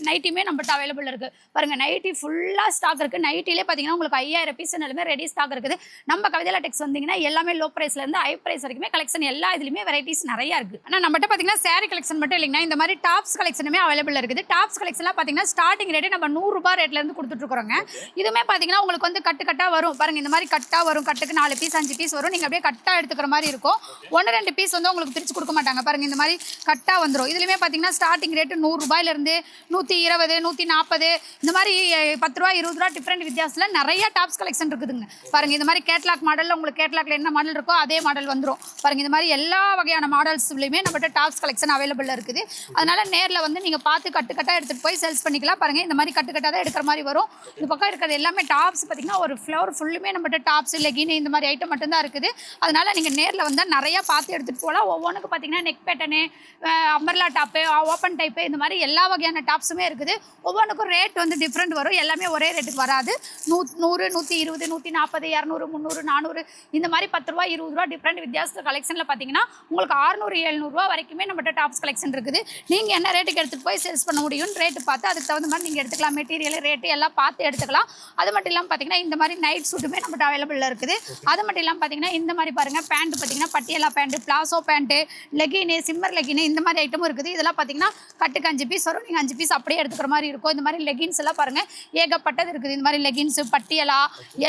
நைட்டியுமே நம்மகிட்ட அவைலபிள் இருக்குது பாருங்கள். நைட்டி ஃபுல்லாக ஸ்டாக் இருக்குது. நைட்டிலே பார்த்தீங்கன்னா உங்களுக்கு 5000 பீஸ் நிலமே ரெடி ஸ்டாக் இருக்குது. நம்ம கவிதா லேடெக்ஸ் வந்தீங்கன்னா எல்லாமே லோ ப்ரைஸ்லேருந்து ஹை ப்ரைஸ் வரைக்குமே கலெக்ஷன் எல்லா இதுலையுமே வெரைட்டிஸ் நிறையா இருக்குது. ஆனால் நம்மகிட்ட பார்த்தீங்கன்னா சாரி கலெக்ஷன் மட்டும் இல்லைங்கன்னா இந்த மாதிரி டாப்ஸ் கலெக்ஷனுமே அவைலபிள் இருக்குது. டாப்ஸ் கலெக்ஷன்லாம் பார்த்தீங்கன்னா ஸ்டார்டிங் ரேட்டு நம்ம 100 ரூபாய் ரேட்லேருந்து கொடுத்துட்ருக்குறோங்க. இதுவுமே பார்த்தீங்கன்னா உங்களுக்கு வந்து கட்டாக வரும் பாருங்கள். இந்த மாதிரி கட்டாக வரும். கட்டுக்கு 4 பீஸ் 5 பீஸ் வரும். நீங்கள் அப்படியே கட்டாக எடுத்துக்கிற மாதிரி இருக்கும். 1-2 2 பீஸ் வந்து உங்களுக்கு பிரிச்சு கொடுக்க மாட்டாங்க பாருங்க. இந்த மாதிரி கட்டா வந்துடும். இதுலயுமே பாத்தீங்கன்னா ஸ்டார்டிங் ரேட் 100 ரூபாயில இருந்து 120, 140 இந்த மாதிரி 10 ரூபா 20 ரூபா டிஃப்ரெண்ட் வித்தியாசத்துல நிறைய டாப்ஸ் கலெக்ஷன் இருக்குதுங்க. பாருங்க இந்த மாதிரி கேட்லாக் மாடல்ல உங்களுக்கு கேட்லாக்ல என்ன மாடல் இருக்கோ அதே மாடல் வந்துடும். பாருங்க இந்த மாதிரி எல்லா வகையான மாடல்ஸ்லயுமே நம்மகிட்ட டாப்ஸ் கலெக்ஷன் அவைலபிள் இருக்குது. அதனால நேர்ல வந்து நீங்க பார்த்து கட்டா எடுத்துட்டு போய் சேல்ஸ் பண்ணிக்கலாம். பாருங்க இந்த மாதிரி கட்டா தான் எடுக்கிற மாதிரி வரும். இந்த பக்கம் இருக்கிறது எல்லாமே டாப்ஸ் பாத்தீங்கன்னா ஒரு ஃப்ளவர் ஃபுல்லுமே நம்மகிட்ட டாப்ஸ் லெகின் இந்த மாதிரி ஐட்டம் மட்டும் தான் இருக்குது. அதனால நீங்க நேர்ல வந்தா நிறைய பார்த்து எடுத்துட்டு போகலாம். ஒவ்வொன்றுக்கு பார்த்தீங்கன்னா neck pattern, umbrella top, open type இந்த மாதிரி எல்லா வகையான டாப்ஸுமே இருக்குது. ஒவ்வொன்றுக்கும் ரேட் வந்து டிஃப்ரெண்ட் வரும். எல்லாமே ஒரே ரேட்டுக்கு வராது. 100, 120, 140, 200, 300, 400 இந்த மாதிரி 10 ரூபா 20 ரூபா டிஃப்ரெண்ட் வித்தியாச கலெக்ஷனில் பார்த்தீங்கன்னா உங்களுக்கு 600, 700 ரூபா வரைக்குமே நம்மகிட்ட டாப்ஸ் கலெக்ஷன் இருக்குது. நீங்கள் என்ன ரேட்டுக்கு எடுத்துகிட்டு போய் சேல்ஸ் பண்ண முடியும்னு ரேட்டு பார்த்து அதுக்கு தகுந்த மாதிரி நீங்கள் எடுத்துக்கலாம். மெட்டீரியல் ரேட்டு எல்லாம் பார்த்து எடுத்துக்கலாம். அது மட்டும் இல்லாமல் பார்த்தீங்கன்னா இந்த மாதிரி நைட் சூட்டுமே நம்மகிட்ட அவைலபிளாக இருக்குது. அது மட்டும் இல்லாமல் பார்த்தீங்கன்னா இந்த மாதிரி பாருங்கள் பேண்ட் பார்த்தீங்கன்னா பட்டியலா pant, palazzo pant, legging, shimmer legging இந்த மாதிரி ஐட்டமும் இருக்குது. இதெல்லாம் பார்த்தீங்கன்னா கட்டுக்கு 5 பீஸ் வரும். நீங்கள் 5 பீஸ் அப்படியே எடுத்துக்கிற மாதிரி இருக்கும். இந்த மாதிரி லெகின்ஸ் எல்லாம் பாருங்கள் ஏகப்பட்டது இருக்குது. இந்த மாதிரி லெகின்ஸு, பட்டியலா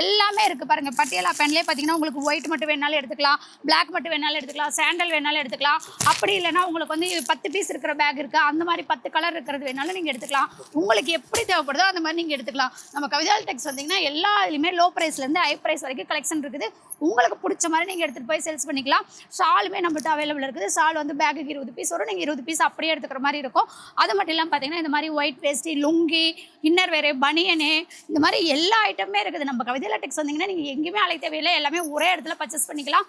எல்லாமே இருக்குது பாருங்கள். பட்டியலா பேண்ட்லேயே பார்த்தீங்கன்னா உங்களுக்கு ஒயிட் மட்டும் வேணாலும் எடுத்துக்கலாம், பிளாக் மட்டும் வேணாலும் எடுத்துக்கலாம், சாண்டல் வேணாலும் எடுத்துக்கலாம். அப்படி இல்லைனா உங்களுக்கு வந்து 10 பீஸ் இருக்கிற பேக் இருக்குது. அந்த மாதிரி 10 கலர் இருக்கிறது வேணாலும் நீங்கள் எடுத்துக்கலாம். உங்களுக்கு எப்படி தேவைப்படுதோ அந்த மாதிரி நீங்கள் எடுத்துக்கலாம். நம்ம கவிதால் டெக்ஸ் வந்தீங்கன்னா எல்லா இதுலையுமே லோ ப்ரைஸ்லேருந்து ஹை ப்ரைஸ் வரைக்கும் கலெக்ஷன் இருக்குது. உங்களுக்கு பிடிச்ச மாதிரி நீங்கள் எடுத்துகிட்டு போய் சேல்ஸ் பண்ணிக்கலாம். ஷாலுமே நம்மகிட்ட அவைலபிள் இருக்குது. ஷால் வந்து பேக்குக்கு 20 பீஸ் வரும். நீங்கள் 20 பீஸ் அப்படியே எடுத்துக்கிற மாதிரி இருக்கும். அது மட்டும் இல்லாமல் பார்த்தீங்கன்னா இந்த மாதிரி ஒயிட் வேஸ்டி, லுங்கி, இன்னர் வேறு, பனியனு இந்த மாதிரி எல்லா ஐட்டமே இருக்குது. நம்ம கவிதையில் டெக்ஸ் வந்தீங்கன்னா நீங்கள் எங்கேயுமே அலை தேவையில்லை. எல்லாமே ஒரே இடத்துல பர்ச்சேஸ் பண்ணிக்கலாம்.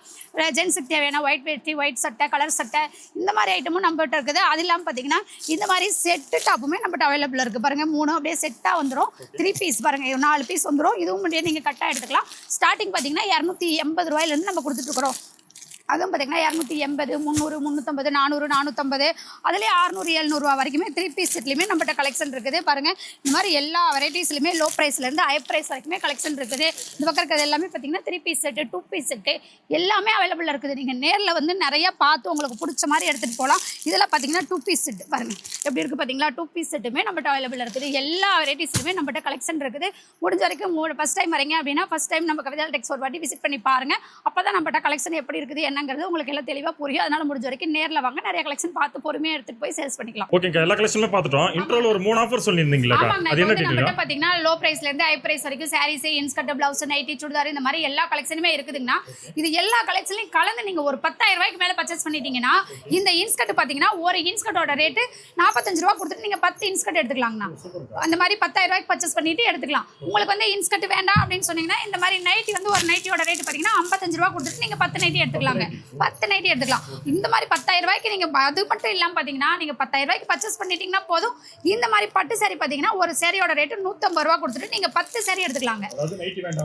ஜென்ஸுக்கு தேவையான ஒயிட் வேஸ்டி, ஒயிட் சட்டை, கலர் சட்டை இந்த மாதிரி ஐட்டமும் நம்மகிட்ட இருக்குது. அது இல்லாமல் பார்த்தீங்கன்னா இந்த மாதிரி செட்டு டாப்புமே நம்மகிட்ட அவைலபிள் இருக்குது. பாருங்கள் 3 அப்படியே செட்டாக வந்துடும். 3 பீஸ் பாருங்கள் 4 பீஸ் வந்துடும். இதுவும் முடியே நீங்கள் கட்டாக எடுத்துக்கலாம். ஸ்டார்டிங் பார்த்தீங்கன்னா 280 ரூபாயிலேருந்து நம்ம கொடுத்துட்ருக்குறோம். அதுவும் பார்த்தீங்கன்னா 280, 300, 350, 400, 450 அதுலேயே 600, 700 ரூபா வரைக்குமே 3 பீஸ் செட்லையுமே நம்மகிட்ட கலெக்ஷன் இருக்குது. பாருங்கள் இந்த மாதிரி எல்லா வெரைட்டிஸ்லையுமே லோ ப்ரைஸ்லேருந்து ஹை ப்ரைஸ் வரைக்குமே கலெக்ஷன் இருக்குது. இந்த பக்கம் இருக்கிறது எல்லாமே பார்த்தீங்கன்னா 3 பீஸ் செட்டு, 2 பீஸ் செட்டு எல்லாமே அவைலபிள் இருக்குது. நீங்கள் நேரில் வந்து நிறையா பார்த்து உங்களுக்கு பிடிச்ச மாதிரி எடுத்துகிட்டு போகலாம். இதெல்லாம் பார்த்தீங்கன்னா 2 பீஸ் செட்டு பாருங்கள் எப்படி இருக்குது பார்த்தீங்களா. 2 பீஸ் செட்டுமே நம்மகிட்ட அவைலபிள் இருக்குது. எல்லா வெரைட்டிஸ்லையுமே நம்மகிட்ட கலெக்ஷன் இருக்குது. முடிஞ்ச வரைக்கும் ஃபஸ்ட் டைம் வரீங்க அப்படின்னா ஃபஸ்ட் டைம் நம்ம கவிதால் டெக்ஸ் ஒரு வாட்டி விசிட் பண்ணி பாருங்கள். அப்போ தான் நம்மகிட்ட கலெக்ஷன் எப்படி இருக்குது என்னங்கிறது உங்களுக்கு எல்லாம் தெளிவாக புரியும். அதனால முடிஞ்ச வரைக்கும் நேரில் வாங்க. நிறைய கலெக்ஷன் பார்த்து பொறுமையாக எடுத்துட்டு போய் சேல்ஸ் பண்ணிக்கலாம். ஓகேங்க, எல்லா கலெக்ஷனுமே பார்த்துட்டோம். இன்ட்ரோல ஒரு 3 ஆஃபர் சொல்லியிருந்தீங்களா? அது என்ன டீடைல்? பார்த்தீங்கன்னா லோ பிரைஸ்ல இருந்து ஹை பிரைஸ் வரைக்கும் saris, inskirt, blouse, nightie, churidar இந்த மாதிரி எல்லா கலெக்ஷனுமே இருக்குதுங்கன்னா இது எல்லா கலெக்ஷன்லையும் கலந்து நீங்க ஒரு 10,000 ரூபாய்க்கு மேல பர்ச்சேஸ் பண்ணிட்டீங்கன்னா இந்த இன்ஸ்கர்ட் பார்த்தீங்கன்னா ஒரு இன்ஸ்கர்ட்டோட ரேட்டு 45 ரூபா கொடுத்துட்டு நீங்க 10 இன்ஸ்கர்ட் எடுத்துக்கலாங்கண்ணா. அந்த மாதிரி 10,000 ரூபாய்க்கு பர்ச்சேஸ் பண்ணிட்டு எடுத்துக்கலாம். உங்களுக்கு வந்து இன்ஸ்கர்ட் வேண்டாம் அப்படின்னு சொன்னீங்கன்னா இந்த மாதிரி நைட்டி வந்து ஒரு நைட்டியோட ரேட் பார்த்தீங்கன்னா 55 ரூபா கொடுத்துட்டு நீங்க 10 நைட்டி எடுத்துக்கலாங்க. 10 நைட்டி எடுத்துக்கலாம். இந்த மாதிரி 10,000 ரூபாய்க்கு நீங்க அது மட்டும் இல்லாம பாத்தீங்கன்னா நீங்க 10,000 ரூபாய்க்கு பர்ச்சேஸ் பண்ணிட்டீங்கன்னா போதும். இந்த மாதிரி பட்டு சாரி பாத்தீங்கன்னா ஒரு சாரியோட ரேட் 150 ரூபா கொடுத்துட்டு நீங்க 10 சாரி எடுத்துக்கலாங்க.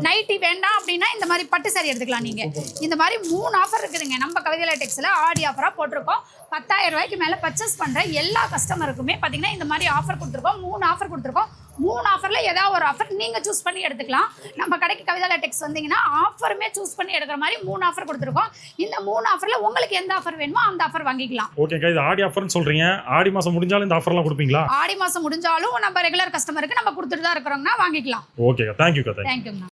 நைட்டி வேண்டாம் அப்படின்னா இந்த மாதிரி பட்டு சாரி எடுத்துக்கலாம். நீங்க இந்த மாதிரி 3 ஆஃபர் இருக்குதுங்க. நம்ம கவிதையில டெக்ஸ்ல ஆடி ஆஃபரா போட்டிருக்கோம். 10,000 ரூபாய்க்கு மேல பர்ச்சேஸ் பண்ற எல்லா கஸ்டமருக்குமே பாத்தீங்கன்னா இந்த மாதிரி ஆஃபர் கொடுத்துருக்கோம். 3 ஆஃபர் கொடுத்துருக்கோம். 3 ஆஃபர்ல ஏதாவது ஒரு ஆஃபர் நீங்க சூஸ் பண்ணி எடுத்துக்கலாம். நம்ம கடைக்கு கவிதால டெக்ஸ் வந்தீங்கன்னா ஆஃபருமே சூஸ் பண்ணி எடுக்கிற மாதிரி 3 ஆஃபர் கொடுத்துருக்கோம். இந்த 3 ஆஃபர்ல உங்களுக்கு எந்த ஆஃபர் வேணுமோ அந்த ஆஃபர் வாங்கிக்கலாம். ஓகேங்க, இது ஆடி ஆஃபர்னு சொல்றீங்க. ஆடி மாசம் முடிஞ்சாலும் இந்த ஆஃபர்லாம் கொடுப்பீங்களா? ஆடி மாசம் முடிஞ்சாலும் நம்ம ரெகுலர் கஸ்டமருக்கு நம்ம கொடுத்துட்டு தான் இருக்கிறோம்னா வாங்கிக்கலாம். ஓகேங்க, தேங்க்யூ. தேங்க்யூங்க.